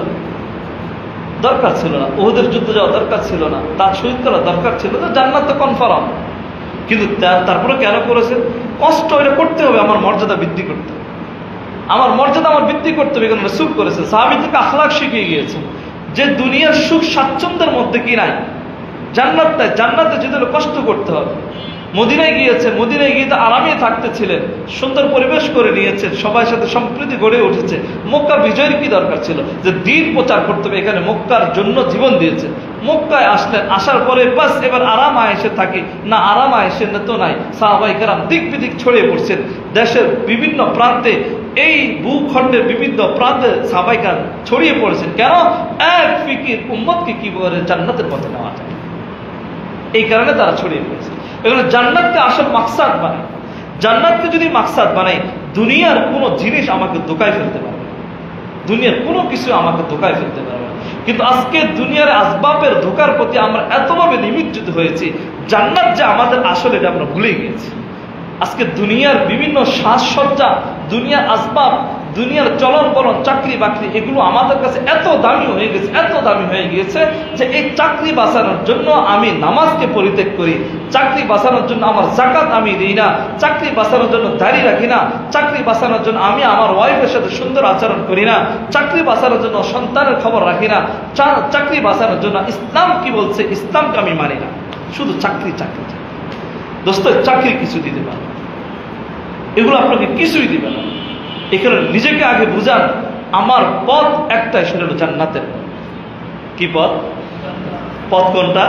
দরকার ছিল না। উহুদের যুদ্ধে যাওয়া দরকার ছিল না। তার শহীদ করা দরকার ছিল না। জান্নাত তো কনফার্ম। কিন্তু তারপরে কেন করেছে? কষ্ট এটা করতে হবে, আমার মর্যাদা বৃদ্ধি করতে হবে, আমার মর্যাদা আমার বৃদ্ধি করতে হবে। এখানে রাসূল করেছে, সাহাবীদেরকে আখলাক শিখিয়ে গিয়েছে যে দুনিয়ার সুখ স্বাচ্ছন্দ্যের মধ্যে কি নাই, জান্নাত নাই। জান্নাতে যেতে হলে কষ্ট করতে হবে। মদিনায় গিয়েছে, মদিনায় গিয়ে তো আরামে থাকতেছিলেন, সুন্দর পরিবেশ করে নিয়েছেন, সবার সাথে সম্প্রীতি গড়ে উঠেছে। মক্কা বিজয়ের কি দরকার ছিল যে দিন প্রচার করতে হবে? এখানে মক্কার জন্য জীবন দিয়েছে। মক্কায় আসলেন, আসার পরে বাস এবার আরাম আয়েশে থাকি না, আরাম আয়েশে তো নাই। সাহাবায়ে কেরাম দিক বিদিক ছড়িয়ে পড়ছেন দেশের বিভিন্ন প্রান্তে, এই ভূখণ্ডের বিভিন্ন প্রান্তে সাহাবায়ে কেরাম ছড়িয়ে পড়েছেন। কেন? এক ফিকির, উম্মতকে কি করে জান্নাতের পথে নেওয়া যায়, এই কারণে তারা ছড়িয়ে পড়েছে। এগুলো জান্নাতকে আসল মাকসাদ বানাই। জান্নাতকে যদি মাকসাদ বানাই, দুনিয়ার কোনো জিনিস আমাকে ধোঁকায় ফেলতে পারবে না, দুনিয়ার কোনো কিছু আমাকে ধোঁকায় ফেলতে পারবে না। কিন্তু আজকে দুনিয়ার আসবাবের ধোঁকার প্রতি আমরা এতভাবে নিমজ্জিত হয়েছি, জান্নাত যে আমাদের আসলে এটা আমরা ভুলে গিয়েছি। আজকে দুনিয়ার বিভিন্ন সাজসজ্জা, দুনিয়ার আসবাব, দুনিয়ার চলন বলন, চাকরি বাকরি, এগুলো আমাদের কাছে এত দামি হয়ে গেছে, এত দামি হয়ে গিয়েছে যে এই চাকরি বাঁচানোর জন্য আমি নামাজকে পরিত্যাগ করি, চাকরি বাঁচানোর জন্য আমার যাকাত আমি দিই না, চাকরি বাঁচানোর জন্য দাড়ি রাখি না, চাকরি বাঁচানোর জন্য আমি আমার ওয়াইফের সাথে সুন্দর আচরণ করি না, চাকরি বাঁচানোর জন্য সন্তানের খবর রাখি না, চাকরি বাঁচানোর জন্য ইসলাম কি বলছে ইসলামকে আমি মানি না। শুধু চাকরি চাকরি। দোস্ত, চাকরি কিছু দিতে পারে, এগুলো আপনাকে কিছুই দিবে না। এখানে নিজেকে আগে বুঝান, আমার পথ একটাই, সেটা হলো জান্নাতের। কি পথ? পথ কোনটা?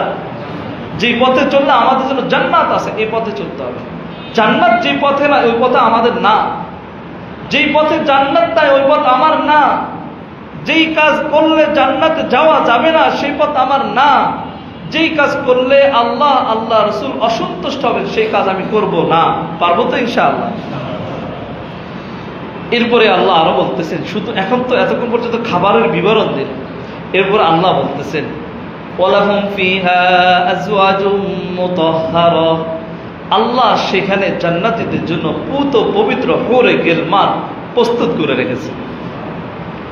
যে পথে চললে আমাদের জন্য জান্নাত আছে, এই পথে চলতে হবে। জান্নাত যে পথে না, ওই পথে আমাদের না। যেই পথে জান্নাত নাই, ওই পথ আমার না। যেই কাজ করলে জান্নাতে যাওয়া যাবে না, সেই পথ আমার না। যেই কাজ করলে আল্লাহ আল্লাহ রাসূল অসন্তুষ্ট হবেন, সেই কাজ আমি করব না। পারবো তো ইনশাআল্লাহ? এরপরে আল্লাহ আরো বলতেছেন, শুধু এখন তো এতক্ষণ পর্যন্ত খাবারের বিবরণ দিলেন, এরপর আল্লাহ বলতেছেন ওয়ালাহুম ফিহা আজওয়াজুম মুতাহহারা, আল্লাহ সেখানে জান্নাতীদের জন্য পুত পবিত্র হুরে গিলমান প্রস্তুত করে রেখেছে।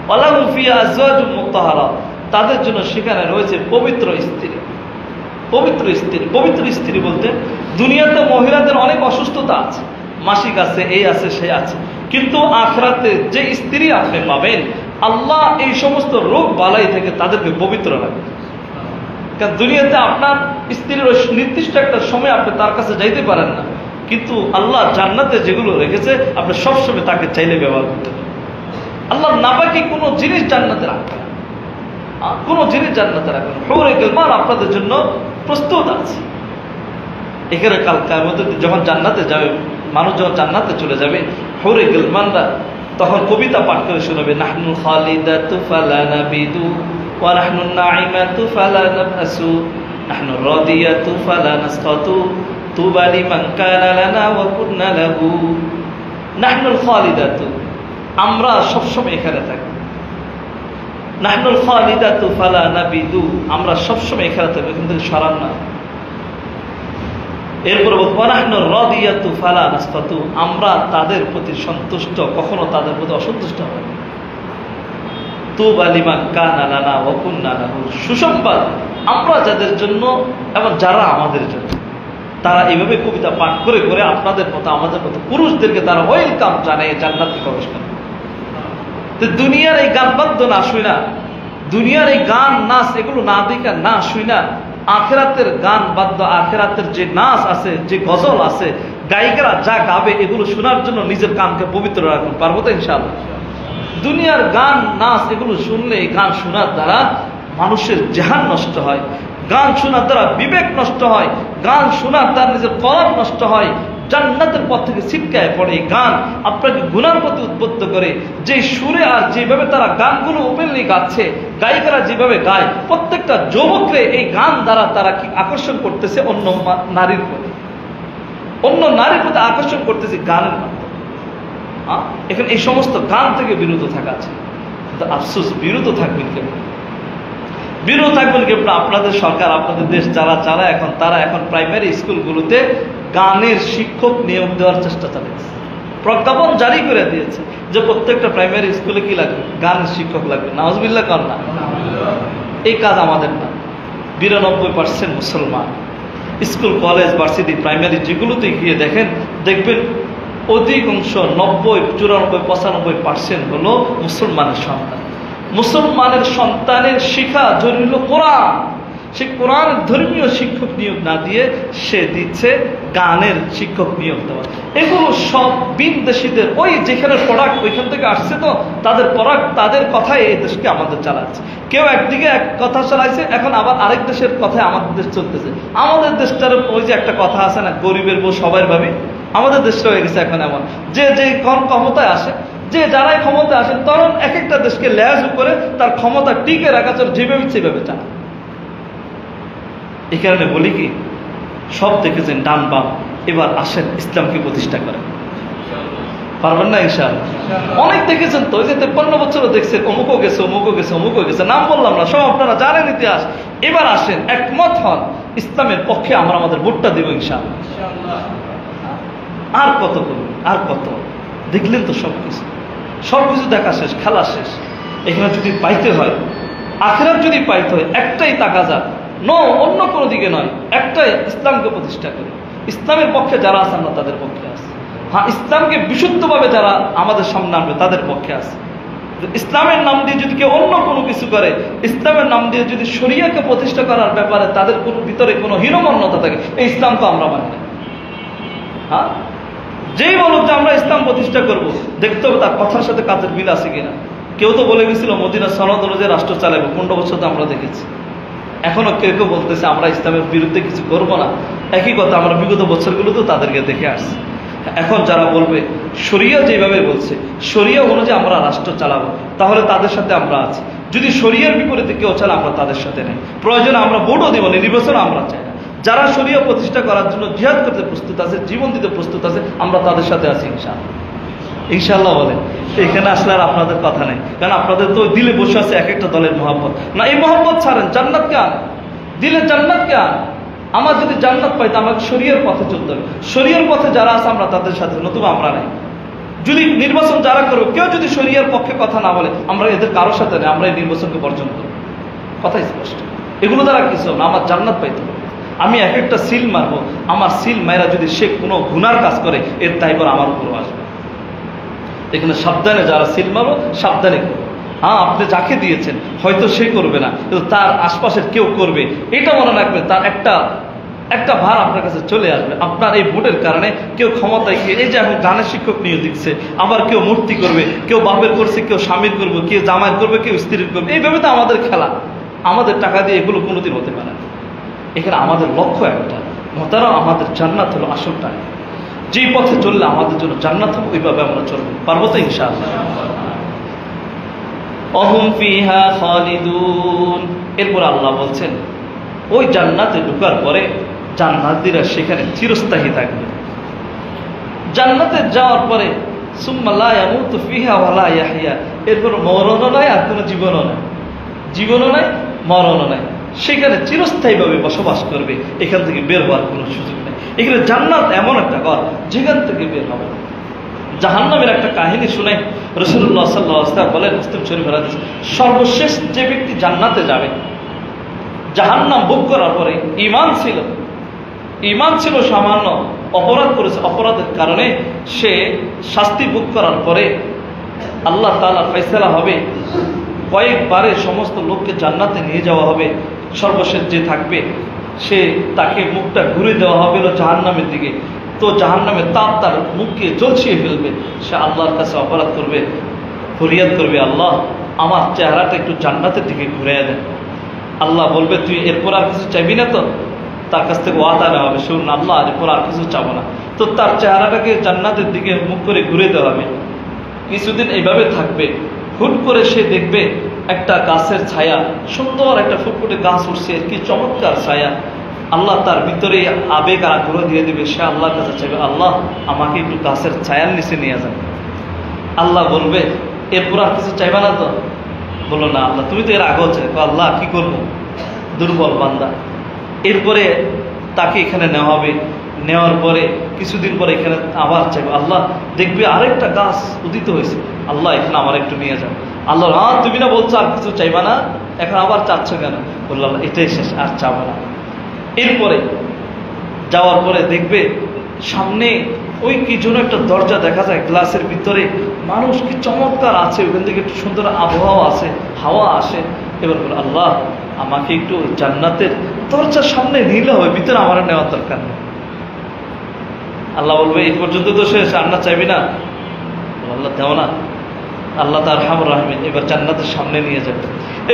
ওয়ালাহুম ফিহা আজওয়াজুম মুতাহহারা, তাদের জন্য সেখানে রয়েছে পবিত্র স্ত্রী। পবিত্র স্ত্রী, পবিত্র স্ত্রী বলতে দুনিয়াতে মহিলাদের অনেক অসুস্থতা আছে, মাসিক আছে, এই আছে, সে আছে, কিন্তু আখিরাতে যে স্ত্রী আপনি পাবেন, আল্লাহ এই সমস্ত রোগ বালাই থেকে তাদেরকে পবিত্র রাখবে। কারণ দুনিয়াতে আপনার স্ত্রীর নির্দিষ্ট একটা সময় আপনি তার কাছে যাইতে পারেন না, কিন্তু আল্লাহ জান্নাতে যেগুলো রেখেছে আপনি সবসময় তাকে চাইলে ব্যবহার করতে পারেন। আল্লাহ নাপাকি কোনো জিনিস জান্নাতে রাখবেন, কোনো জিনিস জান্নাতে রাখবেন। হুরে গিলমান আপনাদের জন্য প্রস্তুত আছে। এখানে কাল কিয়ামতে যখন জান্নাতে যাবে, মানুষ যখন জান্নাতে চলে যাবে, হুরে গিলমানরা তখন কবিতা পাঠ করে শোনাবে, নাহনুল খালিদাতু ফালা নাবিদু ওয়া নাহনুন নাঈমাতু ফালা নাবআসু নাহনুর রাদিয়াতু ফালা নাসকাতু তুবা লিমান কানা লানা ওয়া কুননা লাহু। নাহনুল খালিদাতু, আমরা সবসময় এখানে থাকি। নাহনুল খালিদাতু ফালা নাবিদু, আমরা সবসময় এখানে থাকি, এখান থেকে সরান না। এরপরে বলবো নাহনুর রাদিয়াতু ফালা নাসকাতু, আমরা তাদের প্রতি সন্তুষ্ট, কখনো তাদের প্রতি অসন্তুষ্ট হয় না। তুবা লিমান কানা লানা ওয়া কুননা লাহু, সুসংবাদ আমরা যাদের জন্য এবং যারা আমাদের জন্য। তারা এইভাবে কবিতা পাঠ করে করে আপনাদের মতো আমাদের মতো পুরুষদেরকে তারা ওয়েলকাম জানায় জান্নাতে প্রবেশ করে। তো দুনিয়ার এই গান বাদ্য না শুই না, দুনিয়ার এই গান নাচ এগুলো না দেখা না শুই না, আখেরাতের গান বাদ্য, আখেরাতের যে নাচ আছে, যে গজল আছে, গায়িকারা যা গাবে এগুলো শোনার জন্য নিজের কানকে পবিত্র রাখুন। পারবো তো ইনশাআল্লাহ? দুনিয়ার গান নাচ এগুলো শুনলে, এই গান শোনার দ্বারা মানুষের জেহান নষ্ট হয়, গান শোনার দ্বারা বিবেক নষ্ট হয়, গান শোনার দ্বারা নিজের কলম নষ্ট হয়, জান্নাতের পথ থেকে ছিটকায় পড়ে। এই গান আপনাকে গুনার প্রতি উদ্বুদ্ধ করে। যে সুরে আর যেভাবে তারা গানগুলো ওপেনলি গাচ্ছে, গায়িকারা যেভাবে গায়, প্রত্যেকটা যুবকরে এই গান দ্বারা তারা কি আকর্ষণ করতেছে অন্য নারীর প্রতি, অন্য নারীর প্রতি আকর্ষণ করতেছে গানের মাধ্যমে। এখানে এই সমস্ত গান থেকে বিরত থাকা আছে। আফসোস, বিরত থাকবেন কেন? বিরত থাকবেন কেন? আপনাদের সরকার, আপনাদের দেশ যারা যারা এখন, তারা এখন প্রাইমারি স্কুলগুলোতে গানের শিক্ষক নিয়োগ দেওয়ার চেষ্টা চালাচ্ছে। প্রজ্ঞাপন জারি করে দিয়েছে যে প্রত্যেকটা প্রাইমারি স্কুলে কি লাগবে? গানের শিক্ষক লাগবে। নাউজুবিল্লাহ কর না, এই কাজ আমাদের না। 92% মুসলমান স্কুল, কলেজ, ভার্সিটি, প্রাইমারি যেগুলোতে গিয়ে দেখেন, দেখবেন অধিকাংশ 90, 94, 95% হলো মুসলমানের সন্তান। মুসলমানের সন্তানের শিক্ষা জরুরি হলো কোরআন। সে কোরআন ধর্মীয় শিক্ষক নিয়োগ না দিয়ে সে দিচ্ছে গানের শিক্ষক নিয়োগ দেওয়া। এগুলো সব বিদেশিদের, ওই যেখানে প্রোডাক্ট ওইখান থেকে আসছে, তো তাদের প্রোডাক্ট, তাদের কথাই এই দেশকে আমাদের চালাচ্ছে। কেউ একদিকে এক কথা চালাইছে, এখন আবার আরেক দেশের কথায় আমাদের দেশ চলতেছে। আমাদের দেশটার ওই যে একটা কথা আছে না, গরিবের বউ সবার ভাবে, আমাদের দেশটা হয়ে গেছে এখন এমন যে যে ক্ষমতায় আসে, যে যারাই ক্ষমতায় আসেন, তখন এক একটা দেশকে লেজ করে তার ক্ষমতা টিকে রাখার জন্য যেভাবে সেভাবে চায়। এই কারণে বলি কি, সব দেখেছেন ডান বাম, এবার আসেন ইসলামকে প্রতিষ্ঠা করেন। পারবেন না ইনশাআল্লাহ? অনেক দেখেছেন তো, ওই যে 53 বছরও দেখছেন, অমুকও গেছে, অমুকও গেছে, অমুকও গেছে, নাম বললাম না, সব আপনারা জানেন ইতিহাস। এবার আসেন, একমত হন, ইসলামের পক্ষে আমরা আমাদের ভোটটা দেব ইনশাআল্লাহ। আর কত করবেন, আর কত? দেখলেন তো সবকিছু, সবকিছু দেখা শেষ, খেলা শেষ। এখানে যদি পাইতে হয়, আখিরাত যদি পাইতে হয়, একটাই তাকাজা, অন্য কোনো দিকে নয়, একটাই, ইসলামকে প্রতিষ্ঠা করে। ইসলামের পক্ষে যারা আছে আমরা তাদের পক্ষে আছে। হ্যাঁ, ইসলামকে বিশুদ্ধভাবে যারা আমাদের সামনে আনবে তাদের পক্ষে আছে। ইসলামের নাম দিয়ে যদি কেউ অন্য কোনো কিছু করে, ইসলামের নাম দিয়ে যদি শরিয়াকে প্রতিষ্ঠা করার ব্যাপারে তাদের কোনো ভিতরে কোনো হীনমন্যতা থাকে, এই ইসলাম তো আমরা মানি না। হ্যাঁ, যেই বলুক যে আমরা ইসলাম প্রতিষ্ঠা করব, দেখতে হবে তার কথার সাথে কাজের মিল আছে কিনা। কেউ তো বলে গেছিল মদিনা সনদ অনুযায়ী রাষ্ট্র চালাবো, 15 বছর তো আমরা দেখেছি। এখনো কেউ কেউ বলতেছে আমরা ইসলামের বিরুদ্ধে কিছু করবো না। একই কথা আমরা বিগত বছরগুলোতেও তাদেরকে দেখে আসছি। এখন যারা বলবে শরিয়া যেভাবে বলছে, শরিয়া অনুযায়ী আমরা রাষ্ট্র চালাবো, তাহলে তাদের সাথে আমরা আছি। যদি শরিয়ার বিপরীতে কেউ চালে, আমরা তাদের সাথে নেই। প্রয়োজনে আমরা ভোটও দিব না, নির্বাচন আমরা চাই না। যারা শরিয়া প্রতিষ্ঠা করার জন্য জিহাদ করতে প্রস্তুত আছে, জীবন দিতে প্রস্তুত আছে, আমরা তাদের সাথে আছি ইনশাআল্লাহ। ইনশাআল্লাহ বলে এখানে আসলে আর আপনাদের কথা নেই, কারণ আপনাদের তো দিলে বসে আছে এক একটা দলের মহব্বত। না, এই মহব্বত ছাড়েন, জান্নাতকে আন, দিলে জান্নাতকে আন। আমার যদি জান্নাত পাইতো আমাকে শরীয়র পথে চলতে হবে। শরীয়র পথে যারা আছে আমরা তাদের সাথে, নতুবা আমরা নাই। যদি নির্বাচন যারা করবো, কেউ যদি শরীয়র পক্ষে কথা না বলে, আমরা এদের কারোর সাথে নেই, আমরা এই নির্বাচনকে বর্জন করবো। কথাই স্পষ্ট। এগুলো দ্বারা কিছু না, আমার জান্নাত পাইতে হবে। আমি এক একটা সিল মারবো, আমার সিল মায়েরা যদি সে কোনো গুনার কাজ করে, এর দায়ভার আমার উপরও আসবে। এখানে সাবধানে যারা সিল মারবো, সাবধানে করবো। হ্যাঁ, আপনি যাকে দিয়েছেন হয়তো সে করবে না, কিন্তু তার আশপাশের কেউ করবে, এটা মনে রাখবে। তার একটা ভার আপনার কাছে চলে আসবে। আপনার এই ভোটের কারণে কেউ ক্ষমতায় গিয়ে, এই যে এখন গানের শিক্ষক নিয়ে দিচ্ছে, আবার কেউ মূর্তি করবে, কেউ বাপের করছে, কেউ স্বামীর করবে, কেউ জামাইয়ের করবে, কেউ স্ত্রীর করবে। এইভাবে তো আমাদের খেলা। আমাদের টাকা দিয়ে এগুলো কোনোদিন হতে পারে না। এখানে আমাদের লক্ষ্য একটা, মতারা আমাদের জান্নাত হলো আসল টাকা। যেই পথে চললে আমাদের জন্য জান্নাত হবে, ওইভাবে আমরা চলবো। পারবো তো ইনশাআল্লাহ? অহুম ফিহা খালিদুন। এরপর আল্লাহ বলছেন, ওই জান্নাতে ঢোকার পরে জান্নাতীরা সেখানে চিরস্থায়ী থাকবে। জান্নাতে যাওয়ার পরে সুম্মা লা ইয়ামুতু ফিহা ওয়া লা ইয়াহইয়া। এরপর মরণও নাই, আর কোনো জীবনও নাই। জীবনও নাই, মরণও নাই। সেখানে চিরস্থায়ীভাবে বসবাস করবে। এখান থেকে বের হওয়ার কোনো সুযোগ নেই। এখানে জান্নাত এমন একটা ঘর, যেখান থেকে বের হবে না। জাহান্নামের একটা কাহিনী শুনে রাসূলুল্লাহ সাল্লাল্লাহু আলাইহি ওয়াসাল্লাম বলেন, মুসলিম শরীফের হাদিস, সর্বশেষ যে ব্যক্তি জান্নাতে যাবে, জাহান্নাম ভোগ করার পরে ঈমান ছিল সামান্য, অপরাধ করেছে, অপরাধের কারণে সে শাস্তি ভোগ করার পরে আল্লাহ তাআলার ফয়সালা হবে, কয়েকবারে সমস্ত লোককে জান্নাতে নিয়ে যাওয়া হবে। সর্বশেষ যে থাকবে তাকে মুখটা ঘুরে দেওয়া হবে জাহান্নামের দিকে। তো জাহান্নামের তাপ তার মুখকে জ্বলছিয়ে ফেলবে। সে আল্লাহর কাছে অপরাধ করবে, ফরিয়াদ করবে, আল্লাহ আমার চেহারাটা একটু জান্নাতের দিকে ঘুরে দেন। আল্লাহ বলবে, তুই এরপর আর কিছু চাইবি না তো? তার কাছ থেকে ওয়াদা নেওয়া হবে, শুন আল্লাহ এরপর আর কিছু চাবো না। তো তার চেহারাটাকে জান্নাতের দিকে মুখ করে ঘুরে দেওয়া হবে। কিছুদিন এইভাবে থাকবে। হুট করে সে দেখবে একটা গাছের ছায়া, সুন্দর একটা ফুটফুটে গাছ উঠছে, কি চমৎকার ছায়া। আল্লাহ তার ভিতরে আবেগ আর আগ্রহ দিয়ে দিবে। সে আল্লাহর কাছে চাইবে, আল্লাহ আমাকে একটু গাছের ছায়ার নিচে নিয়ে যান। আল্লাহ বলবে, এরপর আর কিছু চাইবা না তো? বলো না আল্লাহ, তুমি তো এর আগেও চাই। আল্লাহ কি করবো, দুর্বল বান্দা। এরপরে তাকে এখানে নেওয়া হবে। নেওয়ার পরে কিছুদিন পরে এখানে আবার চাইবে। আল্লাহ দেখবে আরেকটা গাছ উদিত হয়েছে, আল্লাহ এখানে আমার একটু নিয়ে যাও। আল্লাহ, হ্যাঁ তুমি না বলছো আর কিছু চাইবা না, এখন আবার চাচ্ছ কেন? বললো, আল্লাহ এটাই শেষ, আর চাবো না। এরপরে যাওয়ার পরে দেখবে সামনে ওই কি জন্য একটা দরজা দেখা যায় গ্লাসের ভিতরে, মানুষ কি চমৎকার আছে, ওখান থেকে একটু সুন্দর আবহাওয়া আছে, হাওয়া আসে। এবার বলে, আল্লাহ আমাকে একটু জান্নাতের দরজার সামনে নিলে হবে, ভিতরে আমার নেওয়ার দরকার নেই। আল্লাহ বলবে, এই পর্যন্ত তো শেষ, জান্নাত চাইবি না? আল্লাহ দেও না। আল্লাহ তার আরহামুর রাহিমিন, এবার জান্নাতের সামনে নিয়ে যাবে।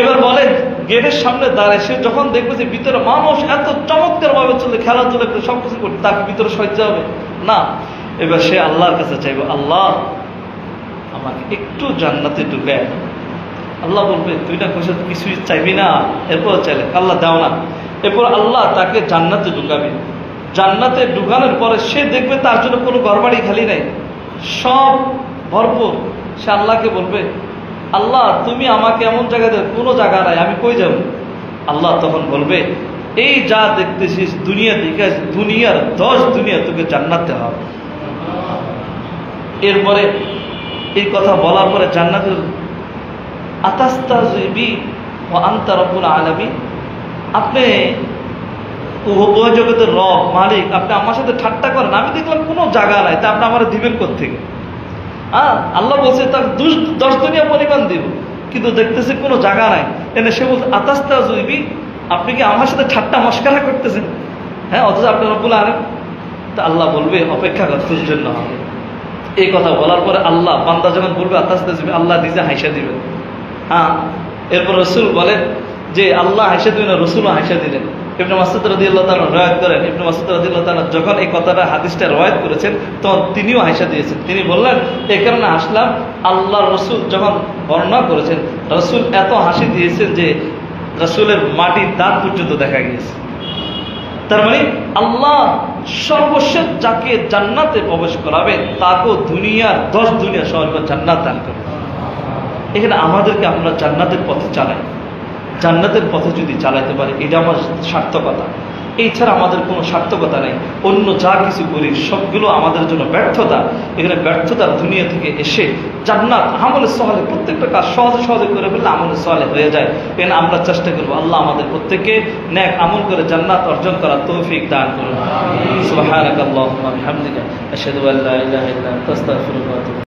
এবার বলেন, গেটের সামনে দাঁড়ায় সে যখন দেখবে যে ভিতরে মানুষ এত চমৎকার ভাবে চলে, খেলাধুলা করে সবকিছু করতে, তাকে ভিতরে সহ্য হবে না। এবার সে আল্লাহর কাছে চাইবে, আল্লাহ আমাকে একটু জান্নাতে ঢুকে। আল্লাহ বলবে, তুই না কোথাও কিছুই চাইবি না, এরপর চাইলে আল্লাহ দাও না। এরপর আল্লাহ তাকে জান্নাতে ঢুকাবে। জান্নাতে ঢুকানোর পরে সে দেখবে তার জন্য কোনো ঘরবাড়ি খালি নাই, সব ভরপুর। সে আল্লাহকে বলবে, আল্লাহ তুমি আমাকে এমন জায়গায় দেবে, কোনো জায়গা নাই, আমি কই যাব? আল্লাহ তখন বলবে, এই যা দেখতেছিস দুনিয়া দেখে, দুনিয়ার 10 দুনিয়া তোকে জান্নাতে হবে। এরপরে এই কথা বলার পরে জান্নাতের, আতাস্তাযিবি ওয়া আনতা রাব্বুল আলামিন, আপনি উভয় জগতের রব, মালিক, আপনি আমার সাথে ঠাট্টা করেন? আমি দেখলাম কোনো জায়গা নাই, তা আপনি আমার দিবেন কোত্থেকে? আল্লাহ বলছে তার 10 দুনিয়া পরিমাণ দিব, কিন্তু দেখতেছে কোনো জায়গা নাই। এনে সে বলছে, আতাস্তাযিবি, আপনি কি আমার সাথে ঠাট্টা মস্করা করতেছেন? হ্যাঁ, অথচ আপনি রব্বুল আলামিন। তা আল্লাহ বলবে, অপেক্ষা কর, তোর জন্য হবে। এই কথা বলার পরে আল্লাহ, বান্দা যখন বলবে আতাস্তাযিবি, আল্লাহ নিজে হাসা দিবেন। এরপর রসুল বলেন যে আল্লাহ হাসা দিবেন, রসুলও হাসা দিলেন। ইবনে মাসউদ রাদিয়াল্লাহু তাআলা রওয়ায়াত করেন, ইবনে মাসউদ রাদিয়াল্লাহু তাআলা যখন এই কথাটা হাদিসটা রওয়ায়াত করেছেন, তখন তিনিও হাসা দিয়েছেন। তিনি বললেন, এই কারণে আসলাম, আল্লাহর রসুল যখন বর্ণনা করেছেন, রসুল এত হাসি দিয়েছেন যে রসুলের মাটির দাঁত পর্যন্ত দেখা গিয়েছে। তার মানে আল্লাহ সর্বশেষ যাকে জান্নাতে প্রবেশ করাবেন, তাকেও দুনিয়ার 10 দুনিয়া সর্ব জান্নাত দান করবেন। এখানে আমাদেরকে আমরা জান্নাতের পথে চালাই। জান্নাতের পথে যদি চালাইতে পারি, এটা আমার সার্থকতা। এই ছাড়া আমাদের কোনো সার্থকতা নেই। অন্য যা কিছু করি সবগুলো আমাদের জন্য ব্যর্থতা। এখানে ব্যর্থতার দুনিয়া থেকে এসে জান্নাত আমলে সহলে, প্রত্যেকটা কাজ সহজে সহজে করে ফেললে আমলে সহলে হয়ে যায়। এখানে আমরা চেষ্টা করবো আল্লাহ আমাদের প্রত্যেককে নেক আমল করে জান্নাত অর্জন করার তৌফিক দান করুন। সুবহানাকাল্লাহুম্মা ওয়া বিহামদিকা আশহাদু আল্লা ইলাহা ইল্লা আনতা আস্তাগফিরুকা ওয়া আতুবু ইলাইক।